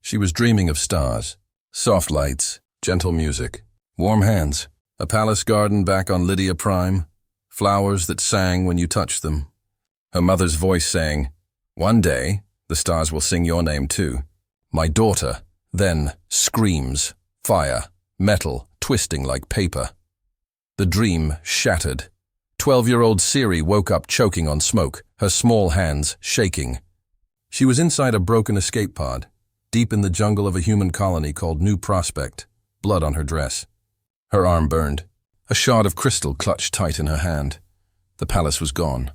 She was dreaming of stars, soft lights, gentle music, warm hands, a palace garden back on Lydia Prime, flowers that sang when you touched them. Her mother's voice saying, "One day, the stars will sing your name too." My daughter, then, screams, fire, metal, twisting like paper. The dream shattered. 12-year-old Siri woke up choking on smoke, her small hands shaking. She was inside a broken escape pod, deep in the jungle of a human colony called New Prospect, blood on her dress. Her arm burned. A shard of crystal clutched tight in her hand. The palace was gone.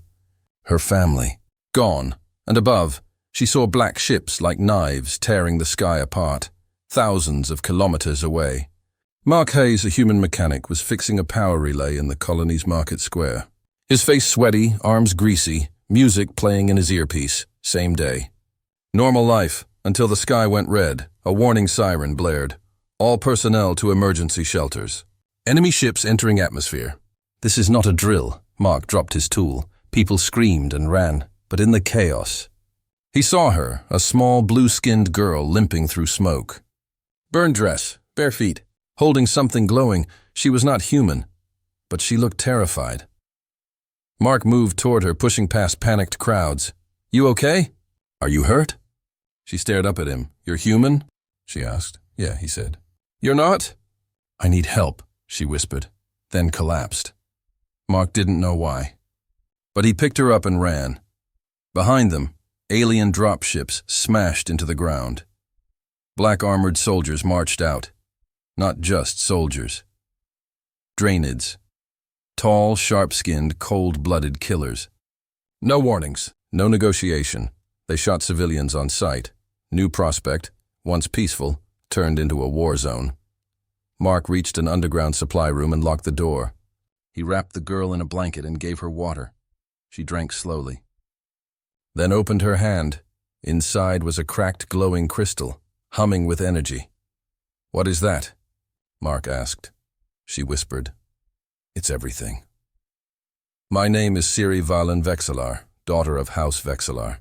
Her family, gone. And above, she saw black ships like knives tearing the sky apart, thousands of kilometers away. Mark Hayes, a human mechanic, was fixing a power relay in the colony's market square. His face sweaty, arms greasy, music playing in his earpiece, same day. Normal life, until the sky went red, a warning siren blared. All personnel to emergency shelters. Enemy ships entering atmosphere. This is not a drill. Mark dropped his tool. People screamed and ran, but in the chaos. He saw her, a small blue-skinned girl limping through smoke. Burned dress, bare feet, holding something glowing. She was not human, but she looked terrified. Mark moved toward her, pushing past panicked crowds. "You okay? Are you hurt?" She stared up at him. "You're human?" she asked. "Yeah," he said. "You're not?" "I need help," she whispered, then collapsed. Mark didn't know why. But he picked her up and ran. Behind them, alien dropships smashed into the ground. Black armored soldiers marched out. Not just soldiers. Draenids. Tall, sharp-skinned, cold-blooded killers. No warnings, no negotiation. They shot civilians on sight. New Prospect, once peaceful, turned into a war zone. Mark reached an underground supply room and locked the door. He wrapped the girl in a blanket and gave her water. She drank slowly. Then opened her hand. Inside was a cracked, glowing crystal, humming with energy. "What is that?" Mark asked. She whispered, "It's everything." "My name is Siri Valen Vexelar, daughter of House Vexelar."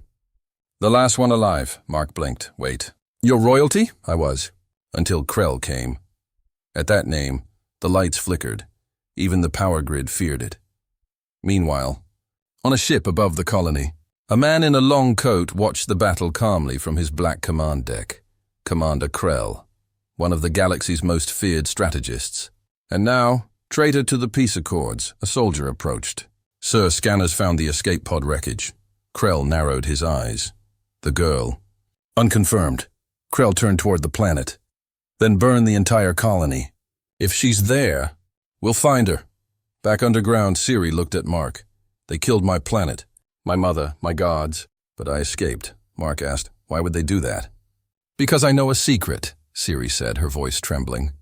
"The last one alive," Mark blinked. "Wait. Your royalty?" "I was. Until Krell came." At that name, the lights flickered. Even the power grid feared it. Meanwhile, on a ship above the colony, a man in a long coat watched the battle calmly from his black command deck. Commander Krell, one of the galaxy's most feared strategists. And now, traitor to the peace accords, a soldier approached. "Sir, scanners found the escape pod wreckage." Krell narrowed his eyes. "The girl." "Unconfirmed." Krell turned toward the planet. "Then burn the entire colony. If she's there, we'll find her." Back underground, Siri looked at Mark. "They killed my planet, my mother, my gods. But I escaped." Mark asked, "Why would they do that?" "Because I know a secret," Siri said, her voice trembling.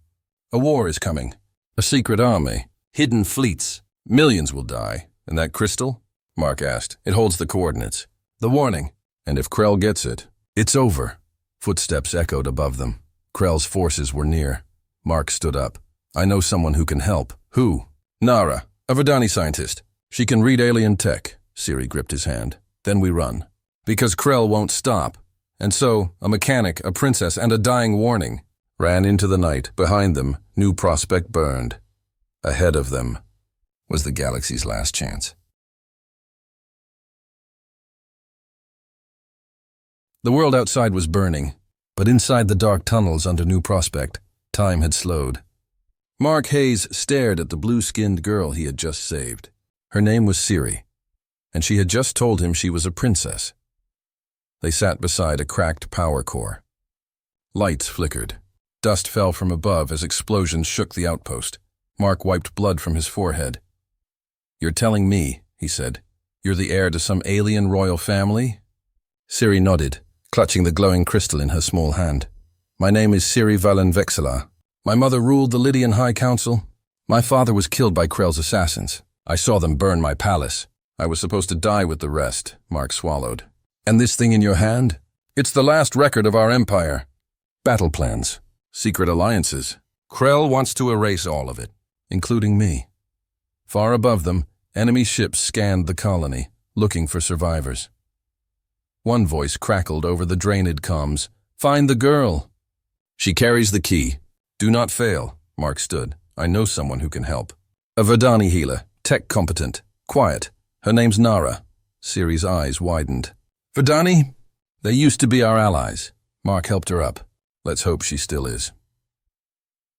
"A war is coming. A secret army. Hidden fleets. Millions will die. And that crystal?" Mark asked. "It holds the coordinates. The warning. And if Krell gets it, it's over." Footsteps echoed above them. Krell's forces were near. Mark stood up. "I know someone who can help." "Who?" "Nara, a Verdani scientist. She can read alien tech." Siri gripped his hand. "Then we run. Because Krell won't stop." And so, a mechanic, a princess, and a dying warning ran into the night. Behind them, New Prospect burned. Ahead of them was the galaxy's last chance. The world outside was burning, but inside the dark tunnels under New Prospect, time had slowed. Mark Hayes stared at the blue-skinned girl he had just saved. Her name was Siri, and she had just told him she was a princess. They sat beside a cracked power core. Lights flickered. Dust fell from above as explosions shook the outpost. Mark wiped blood from his forehead. "You're telling me," he said, "you're the heir to some alien royal family?" Siri nodded, clutching the glowing crystal in her small hand. "My name is Siri Valen Vexelar. My mother ruled the Lydian High Council. My father was killed by Krell's assassins. I saw them burn my palace. I was supposed to die with the rest," Mark swallowed. "And this thing in your hand? It's the last record of our empire. Battle plans, secret alliances. Krell wants to erase all of it, including me." Far above them, enemy ships scanned the colony, looking for survivors. One voice crackled over the Draenid comms. Find the girl. She carries the key. Do not fail. Mark stood. I know someone who can help. A Verdani healer, tech competent, quiet. Her name's Nara. Ciri's eyes widened. Verdani? They used to be our allies. Mark helped her up. Let's hope she still is.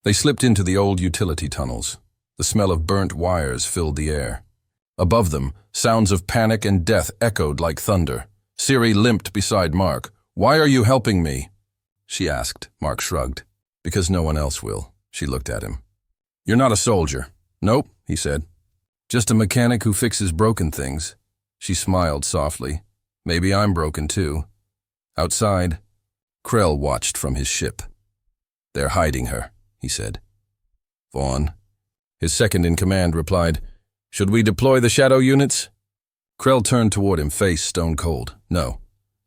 They slipped into the old utility tunnels. The smell of burnt wires filled the air. Above them, sounds of panic and death echoed like thunder. Ciri limped beside Mark. Why are you helping me? She asked. Mark shrugged. Because no one else will. She looked at him. You're not a soldier. Nope, he said. Just a mechanic who fixes broken things. She smiled softly. Maybe I'm broken too. Outside, Krell watched from his ship. They're hiding her, he said. Vaughn, his second-in-command, replied, Should we deploy the shadow units? Krell turned toward him, face stone cold. No.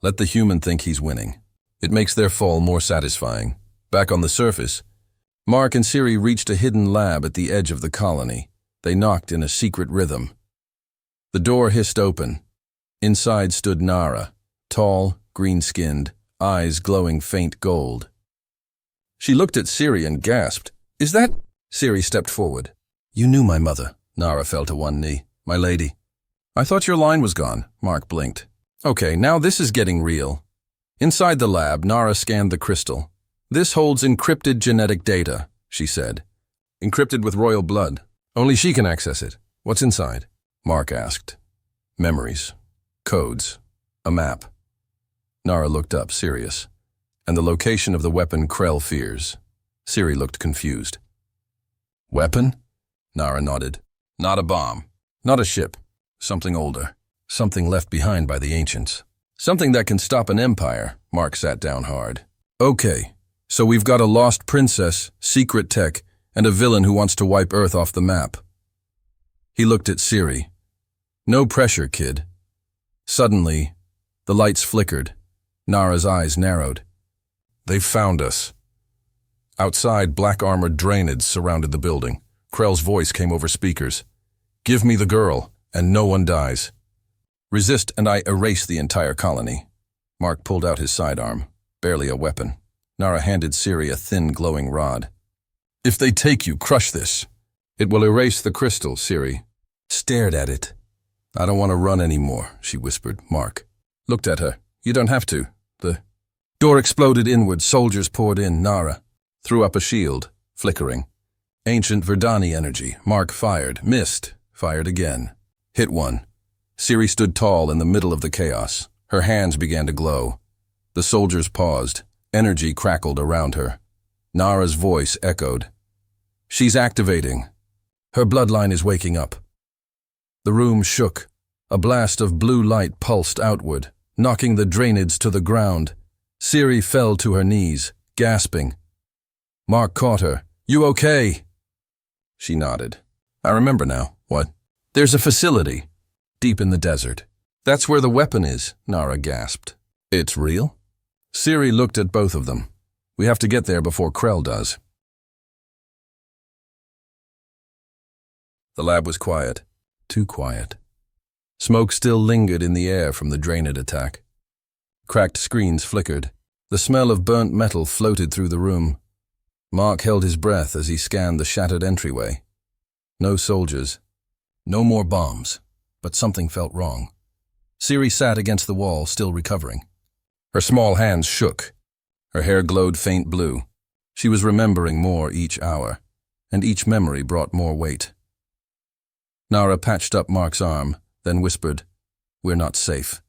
Let the human think he's winning. It makes their fall more satisfying. Back on the surface, Mark and Ciri reached a hidden lab at the edge of the colony. They knocked in a secret rhythm. The door hissed open. Inside stood Nara, tall, green-skinned, eyes glowing faint gold. She looked at Ciri and gasped. Is that? Ciri stepped forward. You knew my mother. Nara fell to one knee. My lady. I thought your line was gone. Mark blinked. Okay, now this is getting real. Inside the lab, Nara scanned the crystal. This holds encrypted genetic data, she said. Encrypted with royal blood. Only she can access it. What's inside? Mark asked. Memories. Codes. A map. Nara looked up, serious. And the location of the weapon Krell fears. Ciri looked confused. Weapon? Nara nodded. Not a bomb. Not a ship. Something older. Something left behind by the ancients. Something that can stop an empire. Mark sat down hard. Okay, so we've got a lost princess, secret tech, and a villain who wants to wipe Earth off the map. He looked at Ciri. No pressure, kid. Suddenly, the lights flickered. Nara's eyes narrowed. They've found us. Outside, black-armored drainids surrounded the building. Krell's voice came over speakers. Give me the girl, and no one dies. Resist, and I erase the entire colony. Mark pulled out his sidearm, barely a weapon. Nara handed Ciri a thin, glowing rod. If they take you, crush this. It will erase the crystal, Ciri. Stared at it. I don't want to run anymore, she whispered. Mark looked at her. You don't have to. The door exploded inward. Soldiers poured in. Nara threw up a shield, flickering. Ancient Verdani energy. Mark fired, missed, fired again. Hit one. Ciri stood tall in the middle of the chaos. Her hands began to glow. The soldiers paused. Energy crackled around her. Nara's voice echoed. She's activating. Her bloodline is waking up. The room shook. A blast of blue light pulsed outward, knocking the drainids to the ground. Ciri fell to her knees, gasping. Mark caught her. You okay? She nodded. I remember now. What? There's a facility. Deep in the desert. That's where the weapon is, Nara gasped. It's real? Ciri looked at both of them. We have to get there before Krell does. The lab was quiet. Too quiet. Smoke still lingered in the air from the drainid attack. Cracked screens flickered. The smell of burnt metal floated through the room. Mark held his breath as he scanned the shattered entryway. No soldiers. No more bombs. But something felt wrong. Ciri sat against the wall, still recovering. Her small hands shook. Her hair glowed faint blue. She was remembering more each hour, and each memory brought more weight. Nara patched up Mark's arm, then whispered, We're not safe.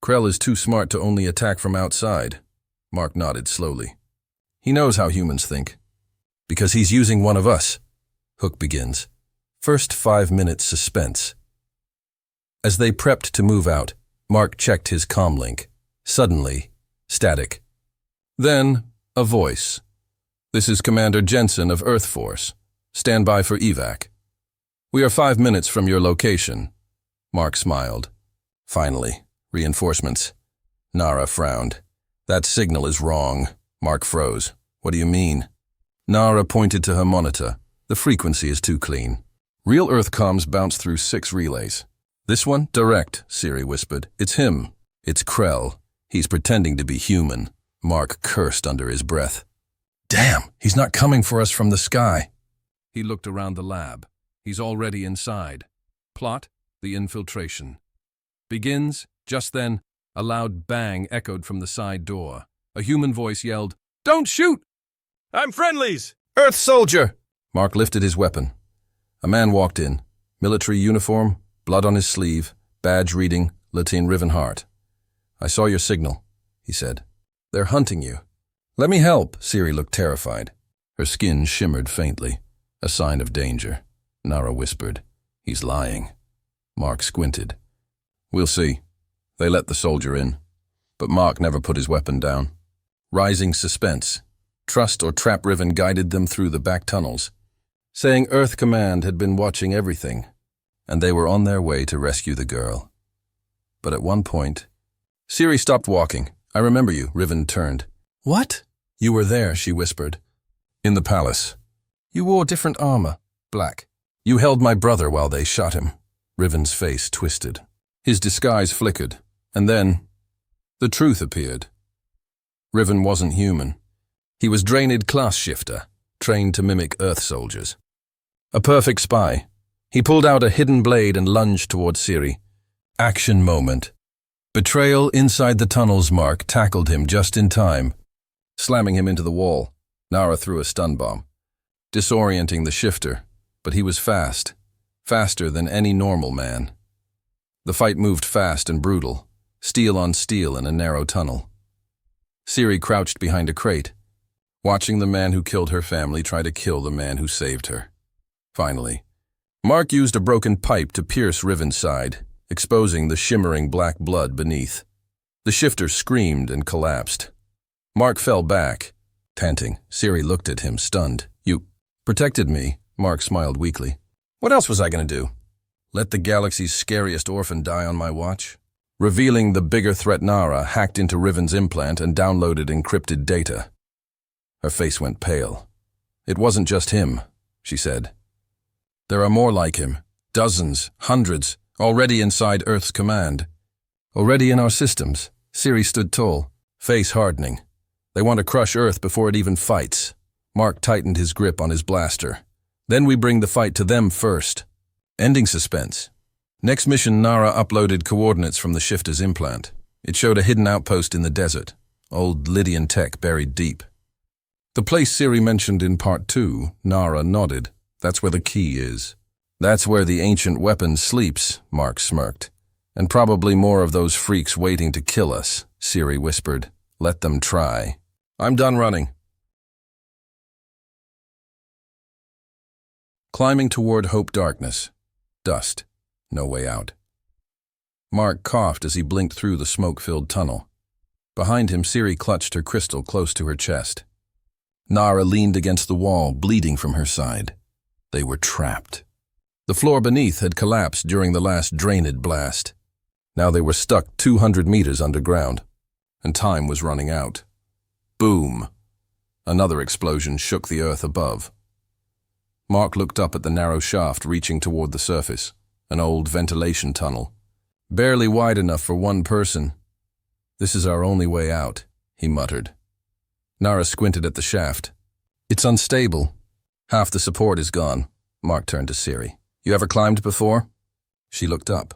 Krell is too smart to only attack from outside. Mark nodded slowly. He knows how humans think. Because he's using one of us. Hook begins. First 5 minutes suspense. As they prepped to move out, Mark checked his comlink. Suddenly, static. Then, a voice. This is Commander Jensen of Earth Force. Stand by for evac. We are 5 minutes from your location. Mark smiled. Finally, reinforcements. Nara frowned. That signal is wrong. Mark froze. What do you mean? Nara pointed to her monitor. The frequency is too clean. Real Earth comms bounce through 6 relays. This one? Direct, Ciri whispered. It's him. It's Krell. He's pretending to be human. Mark cursed under his breath. Damn, he's not coming for us from the sky. He looked around the lab. He's already inside. Plot, the infiltration. Begins, just then, a loud bang echoed from the side door. A human voice yelled, "Don't shoot! I'm friendlies! Earth soldier!" Mark lifted his weapon. A man walked in. Military uniform, blood on his sleeve, badge reading, Latin Riven Heart. "I saw your signal," he said. "They're hunting you." "Let me help." Siri looked terrified. Her skin shimmered faintly. A sign of danger. Nara whispered, "He's lying." Mark squinted. "We'll see." They let the soldier in. But Mark never put his weapon down. Rising suspense. Trust or trap Riven guided them through the back tunnels, saying Earth Command had been watching everything, and they were on their way to rescue the girl. But at one point, Siri stopped walking. "I remember you," Riven turned. "What?" "You were there," she whispered. "In the palace. You wore different armor, black. You held my brother while they shot him." Riven's face twisted. His disguise flickered, and then the truth appeared. Riven wasn't human. He was Draenid class shifter, trained to mimic Earth soldiers. A perfect spy. He pulled out a hidden blade and lunged toward Siri. Action moment. Betrayal inside the tunnels. Mark tackled him just in time, slamming him into the wall. Nara threw a stun bomb, disorienting the shifter, but he was fast, faster than any normal man. The fight moved fast and brutal, steel on steel in a narrow tunnel. Siri crouched behind a crate, watching the man who killed her family try to kill the man who saved her. Finally, Mark used a broken pipe to pierce Riven's side, exposing the shimmering black blood beneath. The shifter screamed and collapsed. Mark fell back, panting. Siri looked at him, stunned. "You protected me," Mark smiled weakly. "What else was I going to do? Let the galaxy's scariest orphan die on my watch?" Revealing the bigger threat, Nara hacked into Riven's implant and downloaded encrypted data. Her face went pale. "It wasn't just him," she said. "There are more like him. Dozens, hundreds, already inside Earth's command. Already in our systems." Siri stood tall, face hardening. "They want to crush Earth before it even fights." Mark tightened his grip on his blaster. "Then we bring the fight to them first." Ending suspense. Next mission, Nara uploaded coordinates from the shifter's implant. It showed a hidden outpost in the desert, old Lydian tech buried deep. "The place Siri mentioned in Part 2, Nara nodded. "That's where the key is." "That's where the ancient weapon sleeps," Mark smirked. "And probably more of those freaks waiting to kill us," Siri whispered. "Let them try. I'm done running." Climbing toward Hope darkness. Dust. No way out. Mark coughed as he blinked through the smoke-filled tunnel. Behind him, Siri clutched her crystal close to her chest. Nara leaned against the wall, bleeding from her side. They were trapped. The floor beneath had collapsed during the last Draenid blast. Now they were stuck 200 meters underground, and time was running out. Boom! Another explosion shook the earth above. Mark looked up at the narrow shaft reaching toward the surface, an old ventilation tunnel, barely wide enough for one person. "This is our only way out," he muttered. Nara squinted at the shaft. "It's unstable. Half the support is gone." Mark turned to Siri. "You ever climbed before?" She looked up.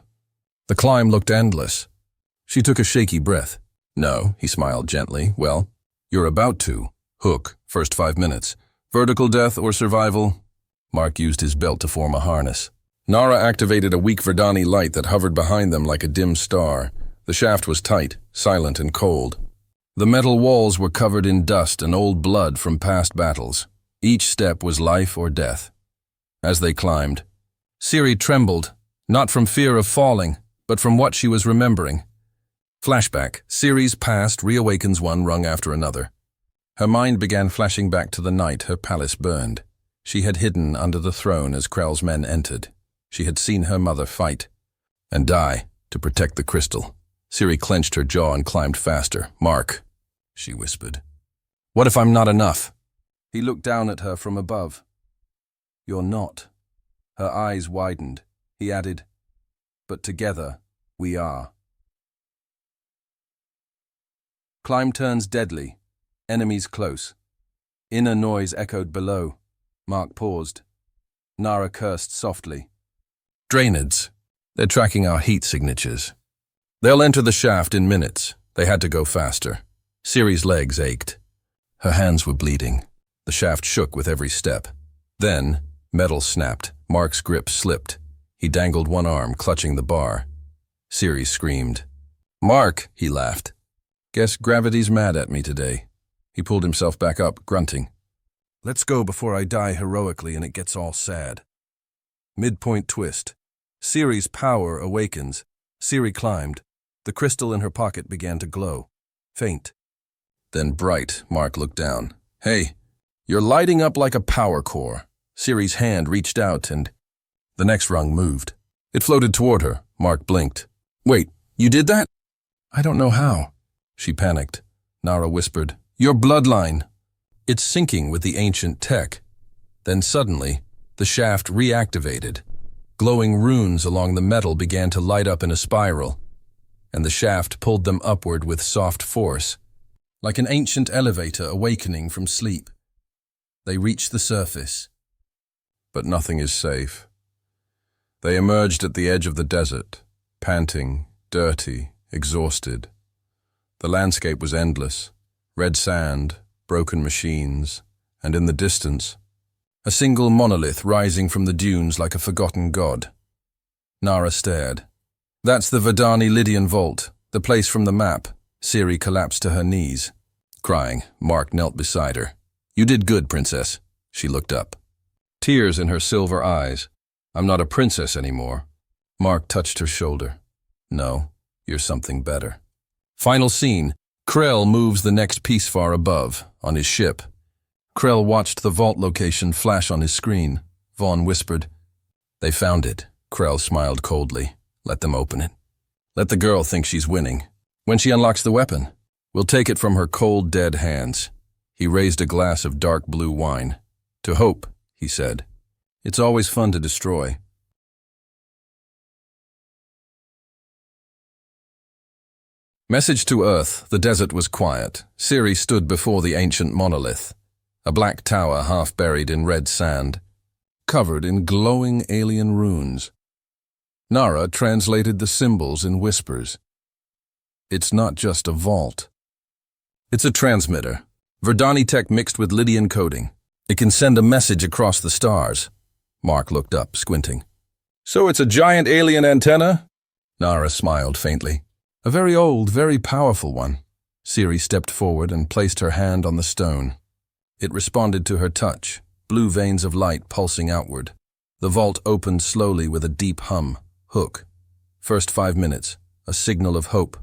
The climb looked endless. She took a shaky breath. "No," he smiled gently. "Well, you're about to. Hook, first 5 minutes. Vertical death or survival?" Mark used his belt to form a harness. Nara activated a weak Verdani light that hovered behind them like a dim star. The shaft was tight, silent, and cold. The metal walls were covered in dust and old blood from past battles. Each step was life or death. As they climbed, Siri trembled, not from fear of falling, but from what she was remembering. Flashback. Siri's past reawakens one rung after another. Her mind began flashing back to the night her palace burned. She had hidden under the throne as Krell's men entered. She had seen her mother fight and die to protect the crystal. Siri clenched her jaw and climbed faster. "Mark," she whispered. "What if I'm not enough?" He looked down at her from above. "You're not." Her eyes widened. He added, "But together, we are." Climb turns deadly, Enemies close. Inner noise echoed below. Mark paused. Nara cursed softly. Drainids. They're tracking our heat signatures. They'll enter the shaft in minutes. They had to go faster. Ciri's legs ached. Her hands were bleeding. The shaft shook with every step. Then, metal snapped. Mark's grip slipped. He dangled one arm, clutching the bar. Ciri screamed. "Mark," he laughed. "Guess gravity's mad at me today." He pulled himself back up, grunting. "Let's go before I die heroically and it gets all sad." Midpoint twist. Ciri's power awakens. Ciri climbed. The crystal in her pocket began to glow. Faint. Then bright. Mark looked down. "Hey, you're lighting up like a power core." Ciri's hand reached out and the next rung moved. It floated toward her. Mark blinked. "Wait, you did that?" "I don't know how." She panicked. Nara whispered, "Your bloodline." It's syncing with the ancient tech. Then suddenly, the shaft reactivated. Glowing runes along the metal began to light up in a spiral, and the shaft pulled them upward with soft force, like an ancient elevator awakening from sleep. They reached the surface. But nothing is safe. They emerged at the edge of the desert, panting, dirty, exhausted. The landscape was endless. Red sand, broken machines, and in the distance, a single monolith rising from the dunes like a forgotten god. Nara stared. "That's the Verdani Lydian Vault, the place from the map." Ciri collapsed to her knees. Crying, Mark knelt beside her. "You did good, princess." She looked up. Tears in her silver eyes. "I'm not a princess anymore." Mark touched her shoulder. "No, you're something better." Final scene. Krell moves the next piece far above, on his ship. Krell watched the vault location flash on his screen. Vaughn whispered, "They found it." Krell smiled coldly. "Let them open it. Let the girl think she's winning. When she unlocks the weapon, we'll take it from her cold, dead hands." He raised a glass of dark blue wine. "To hope," he said. "It's always fun to destroy." Message to Earth. The desert was quiet. Ciri stood before the ancient monolith, a black tower half buried in red sand, covered in glowing alien runes. Nara translated the symbols in whispers. "It's not just a vault. It's a transmitter. Verdani tech mixed with Lydian coding. It can send a message across the stars." Mark looked up, squinting. "So it's a giant alien antenna?" Nara smiled faintly. "A very old, very powerful one." Ciri stepped forward and placed her hand on the stone. It responded to her touch, blue veins of light pulsing outward. The vault opened slowly with a deep hum. Hook. First 5 minutes, a signal of hope,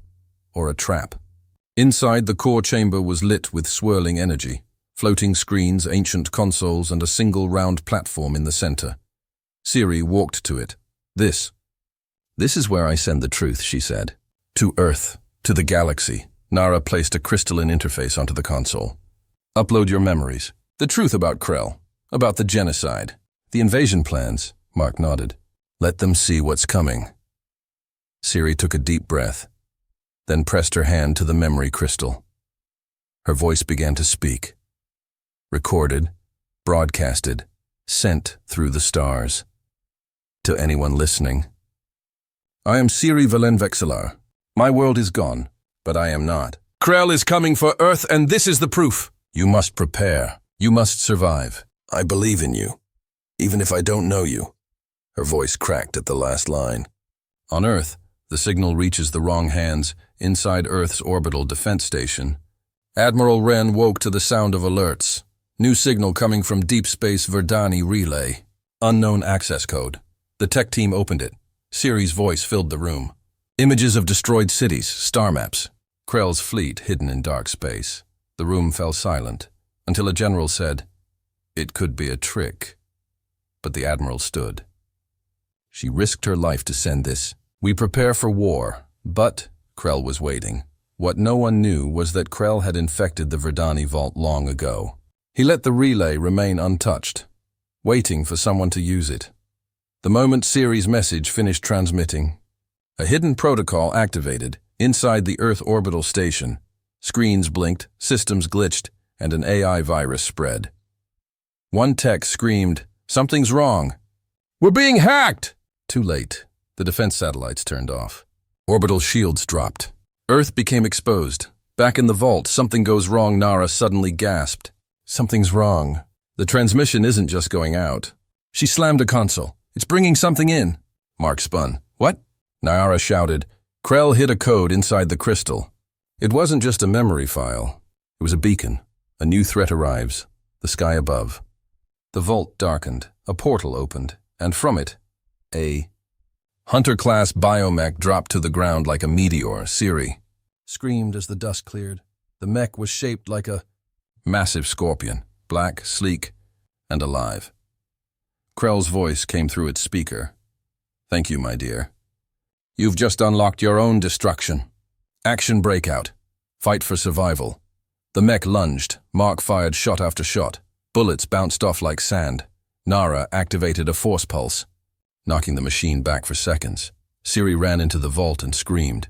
or a trap. Inside, the core chamber was lit with swirling energy, floating screens, ancient consoles, and a single round platform in the center. Ciri walked to it. This is where I send the truth," she said. "To Earth, to the galaxy." Nara placed a crystalline interface onto the console. "Upload your memories. The truth about Krell, about the genocide, the invasion plans." Mark nodded. "Let them see what's coming." Ciri took a deep breath, then pressed her hand to the memory crystal. Her voice began to speak. Recorded, broadcasted, sent through the stars. To anyone listening. "I am Ciri Valenvexelar. My world is gone, but I am not. Krell is coming for Earth, and this is the proof. You must prepare. You must survive. I believe in you, even if I don't know you." Her voice cracked at the last line. On Earth, the signal reaches the wrong hands inside Earth's orbital defense station. Admiral Wren woke to the sound of alerts. New signal coming from Deep Space Verdani relay. Unknown access code. The tech team opened it. Ciri's voice filled the room. Images of destroyed cities, star maps. Krell's fleet hidden in dark space. The room fell silent, until a general said, "It could be a trick." But the admiral stood. She risked her life to send this. "We prepare for war, but," Krell was waiting. What no one knew was that Krell had infected the Verdani vault long ago. He let the relay remain untouched, waiting for someone to use it. The moment Ciri's message finished transmitting, a hidden protocol activated inside the Earth orbital station. Screens blinked, systems glitched, and an AI virus spread. One tech screamed, "Something's wrong! We're being hacked!" Too late. The defense satellites turned off. Orbital shields dropped. Earth became exposed. Back in the vault, "Something goes wrong," Nara suddenly gasped. "Something's wrong. The transmission isn't just going out." She slammed a console. "It's bringing something in." Mark spun. "What?" Nara shouted. Krell hid a code inside the crystal. It wasn't just a memory file. It was a beacon. A new threat arrives. The sky above. The vault darkened. A portal opened, and from it, a Hunter-class biomech dropped to the ground like a meteor. Siri screamed as the dust cleared. The mech was shaped like a massive scorpion, black, sleek, and alive. Krell's voice came through its speaker. "Thank you, my dear. You've just unlocked your own destruction. Action breakout. Fight for survival." The mech lunged. Mark fired shot after shot. Bullets bounced off like sand. Nara activated a force pulse, knocking the machine back for seconds. Siri ran into the vault and screamed.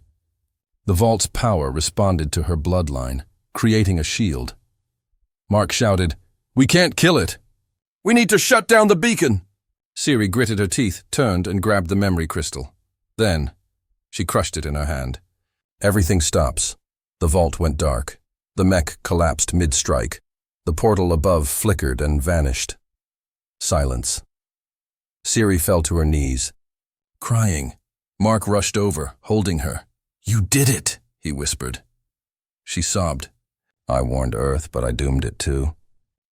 The vault's power responded to her bloodline, creating a shield. Mark shouted, "We can't kill it! We need to shut down the beacon!" Siri gritted her teeth, turned, and grabbed the memory crystal. Then, she crushed it in her hand. Everything stops. The vault went dark. The mech collapsed mid-strike. The portal above flickered and vanished. Silence. Siri fell to her knees, crying. Mark rushed over, holding her. "You did it," he whispered. She sobbed. "I warned Earth, but I doomed it too."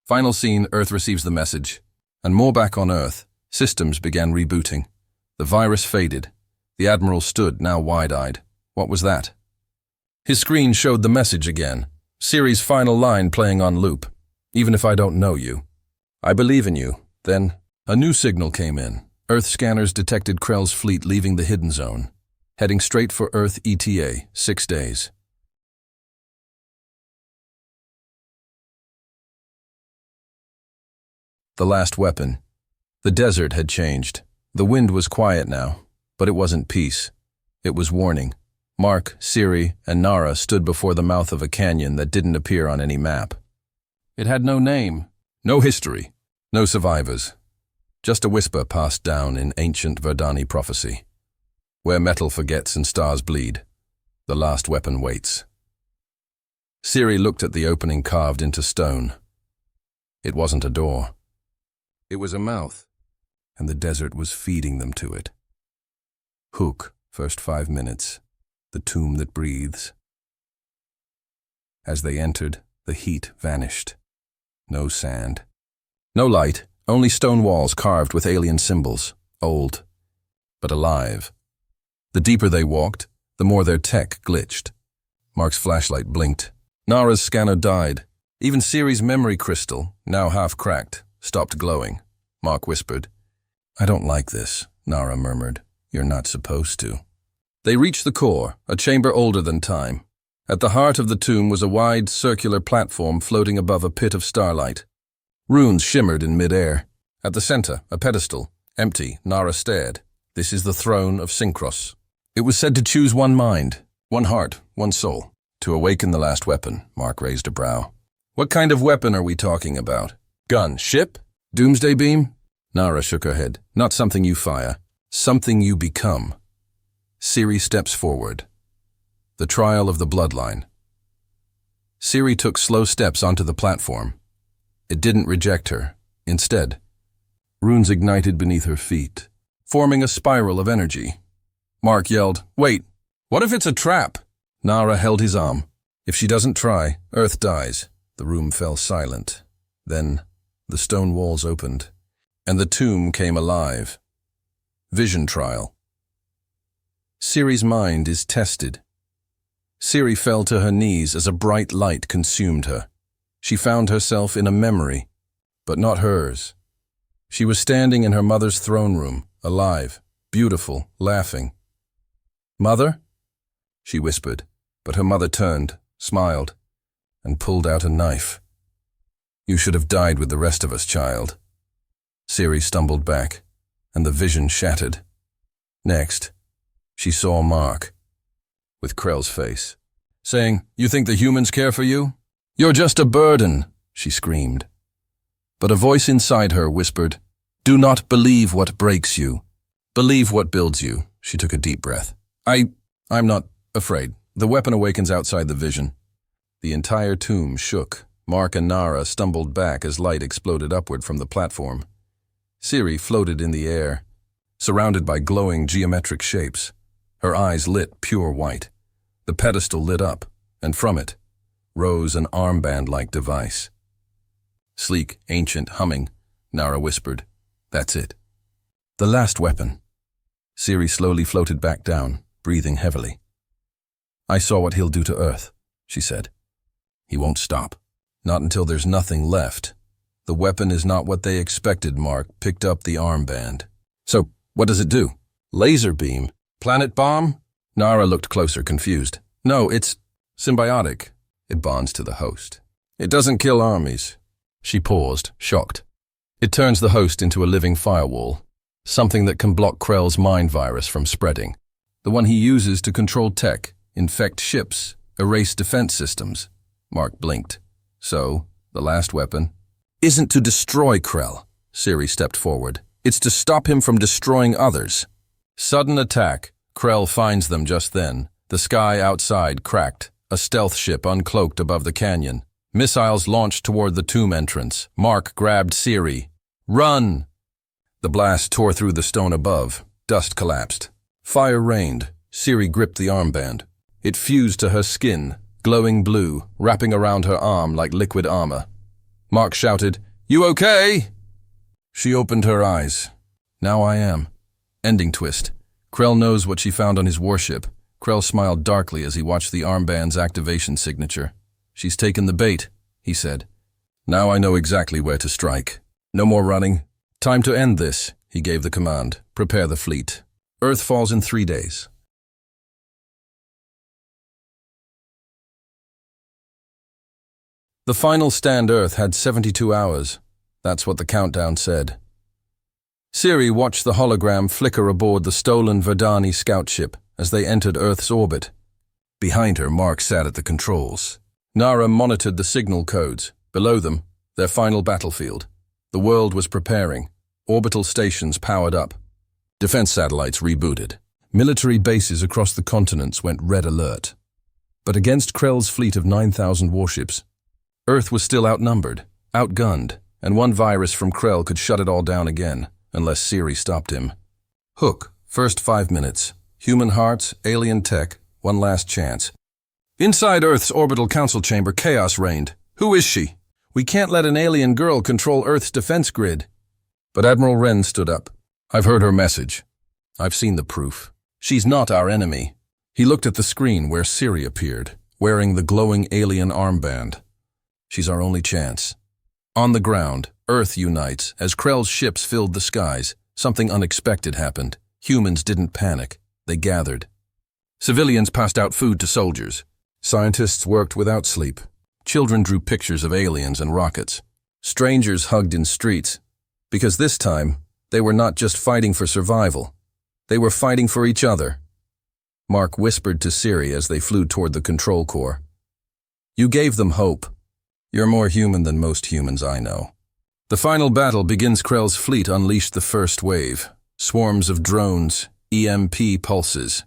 Final scene, Earth receives the message. And more back on Earth, systems began rebooting. The virus faded. The Admiral stood, now wide-eyed. What was that? His screen showed the message again. Siri's final line playing on loop. "Even if I don't know you, I believe in you." Then, a new signal came in. Earth scanners detected Krell's fleet leaving the hidden zone, heading straight for Earth ETA, 6 days. The last weapon. The desert had changed. The wind was quiet now, but it wasn't peace. It was warning. Mark, Siri, and Nara stood before the mouth of a canyon that didn't appear on any map. It had no name, no history, no survivors. Just a whisper passed down in ancient Verdani prophecy. Where metal forgets and stars bleed, the last weapon waits. Siri looked at the opening carved into stone. It wasn't a door. It was a mouth, and the desert was feeding them to it. Hook, first 5 minutes, the tomb that breathes. As they entered, the heat vanished. No sand. No light, only stone walls carved with alien symbols, old, but alive. The deeper they walked, the more their tech glitched. Mark's flashlight blinked. Nara's scanner died. Even Siri's memory crystal, now half-cracked, stopped glowing. Mark whispered. "I don't like this," Nara murmured. "You're not supposed to." They reached the core, a chamber older than time. At the heart of the tomb was a wide, circular platform floating above a pit of starlight. Runes shimmered in mid-air. At the center, a pedestal. Empty, Nara stared. This is the throne of Synchros. It was said to choose one mind, one heart, one soul. To awaken the last weapon, Mark raised a brow. "What kind of weapon are we talking about? Gun, ship? Doomsday beam?" Nara shook her head. "Not something you fire. Something you become." Siri steps forward. The trial of the bloodline. Siri took slow steps onto the platform. It didn't reject her. Instead, runes ignited beneath her feet, forming a spiral of energy. Mark yelled, "Wait, what if it's a trap?" Nara held his arm. "If she doesn't try, Earth dies." The room fell silent. Then, the stone walls opened, and the tomb came alive. Vision trial. Siri's mind is tested. Siri fell to her knees as a bright light consumed her. She found herself in a memory, but not hers. She was standing in her mother's throne room, alive, beautiful, laughing. "Mother?" she whispered, but her mother turned, smiled, and pulled out a knife. "You should have died with the rest of us, child." Siri stumbled back, and the vision shattered. Next, she saw Mark, with Krell's face, saying, "You think the humans care for you? "You're just a burden," she screamed. But a voice inside her whispered, "Do not believe what breaks you. Believe what builds you." She took a deep breath. I'm not afraid. The weapon awakens outside the vision. The entire tomb shook. Mark and Nara stumbled back as light exploded upward from the platform. Ciri floated in the air, surrounded by glowing geometric shapes. Her eyes lit pure white. The pedestal lit up, and from it rose an armband-like device. Sleek, ancient, humming, Nara whispered, "That's it. The last weapon." Ciri slowly floated back down, breathing heavily. "I saw what he'll do to Earth," she said. "He won't stop. Not until there's nothing left. The weapon is not what they expected." Mark picked up the armband. "So, what does it do? Laser beam? Planet bomb?" Nara looked closer, confused. "No, it's symbiotic. It bonds to the host. It doesn't kill armies." She paused, shocked. "It turns the host into a living firewall, something that can block Krell's mind virus from spreading. The one he uses to control tech, infect ships, erase defense systems." Mark blinked. "So, the last weapon isn't to destroy Krell." Ciri stepped forward. "It's to stop him from destroying others." Sudden attack. Krell finds them just then. The sky outside cracked. A stealth ship uncloaked above the canyon. Missiles launched toward the tomb entrance. Mark grabbed Ciri. "Run!" The blast tore through the stone above. Dust collapsed. Fire rained. Ciri gripped the armband. It fused to her skin, glowing blue, wrapping around her arm like liquid armor. Mark shouted, "You okay?" She opened her eyes. "Now I am." Ending twist. Krell knows what she found on his warship. Krell smiled darkly as he watched the armband's activation signature. "She's taken the bait," he said. "Now I know exactly where to strike. No more running. Time to end this," he gave the command. "Prepare the fleet. Earth falls in 3 days." The final stand Earth had 72 hours. That's what the countdown said. Ciri watched the hologram flicker aboard the stolen Verdani scout ship as they entered Earth's orbit. Behind her, Mark sat at the controls. Nara monitored the signal codes. Below them, their final battlefield. The world was preparing. Orbital stations powered up. Defense satellites rebooted. Military bases across the continents went red alert. But against Krell's fleet of 9,000 warships, Earth was still outnumbered, outgunned, and one virus from Krell could shut it all down again, unless Ciri stopped him. Hook, first 5 minutes. Human hearts, alien tech, one last chance. Inside Earth's orbital council chamber, chaos reigned. "Who is she? We can't let an alien girl control Earth's defense grid." But Admiral Wren stood up. "I've heard her message. I've seen the proof. She's not our enemy." He looked at the screen where Ciri appeared, wearing the glowing alien armband. "She's our only chance." On the ground, Earth unites. As Krell's ships filled the skies, something unexpected happened. Humans didn't panic. They gathered. Civilians passed out food to soldiers. Scientists worked without sleep. Children drew pictures of aliens and rockets. Strangers hugged in streets. Because this time, they were not just fighting for survival. They were fighting for each other. Mark whispered to Ciri as they flew toward the control core. "You gave them hope. You're more human than most humans I know." The final battle begins. Krell's fleet unleashed the first wave. Swarms of drones, EMP pulses,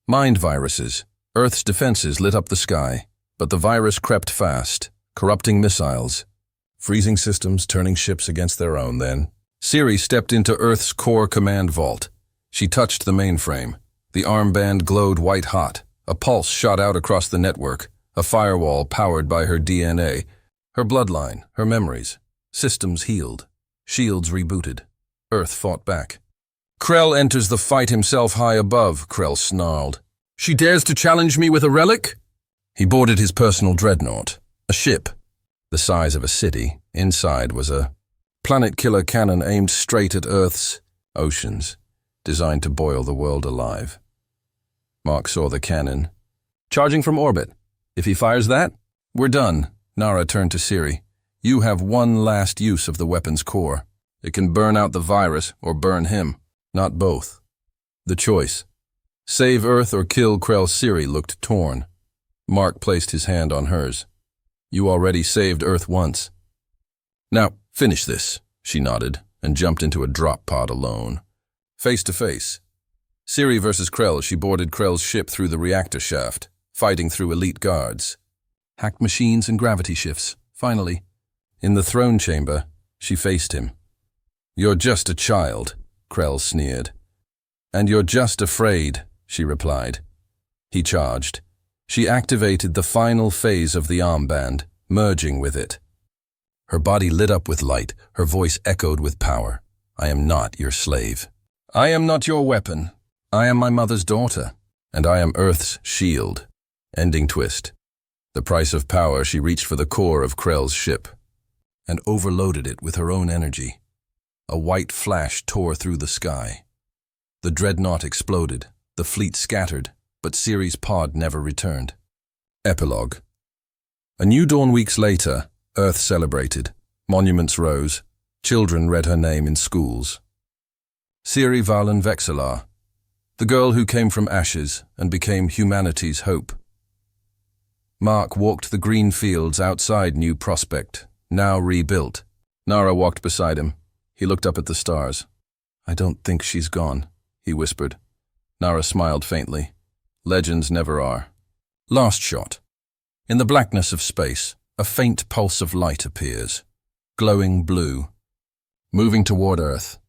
mind viruses. Earth's defenses lit up the sky, but the virus crept fast, corrupting missiles, freezing systems, turning ships against their own. Then Ciri stepped into Earth's core command vault. She touched the mainframe. The armband glowed white hot. A pulse shot out across the network, a firewall powered by her DNA, her bloodline, her memories. Systems healed. Shields rebooted. Earth fought back. "Krell enters the fight himself high above," Krell snarled. "She dares to challenge me with a relic?" He boarded his personal dreadnought, a ship, the size of a city. Inside was a planet-killer cannon aimed straight at Earth's oceans, designed to boil the world alive. Mark saw the cannon. "Charging from orbit. If he fires that, we're done." Nara turned to Ciri. "You have one last use of the weapon's core. It can burn out the virus or burn him, not both. The choice. Save Earth or kill Krell." Ciri looked torn. Mark placed his hand on hers. You already saved Earth once. Now, finish this, she nodded, and jumped into a drop pod alone. Face to face. Ciri versus Krell. She boarded Krell's ship through the reactor shaft, fighting through elite guards. Hacked machines and gravity shifts, finally. In the throne chamber, she faced him. You're just a child, Krell sneered. And you're just afraid, she replied. He charged. She activated the final phase of the armband, merging with it. Her body lit up with light, her voice echoed with power. I am not your slave. I am not your weapon. I am my mother's daughter, and I am Earth's shield. Ending twist. The price of power, she reached for the core of Krell's ship, and overloaded it with her own energy. A white flash tore through the sky. The dreadnought exploded, the fleet scattered, but Ciri's pod never returned. Epilogue. A new dawn weeks later, Earth celebrated. Monuments rose. Children read her name in schools. Ciri Valen Vexelar, the girl who came from ashes and became humanity's hope. Mark walked the green fields outside New Prospect, now rebuilt. Nara walked beside him. He looked up at the stars. I don't think she's gone, he whispered. Nara smiled faintly. Legends never are. Last shot. In the blackness of space, a faint pulse of light appears, glowing blue, moving toward Earth.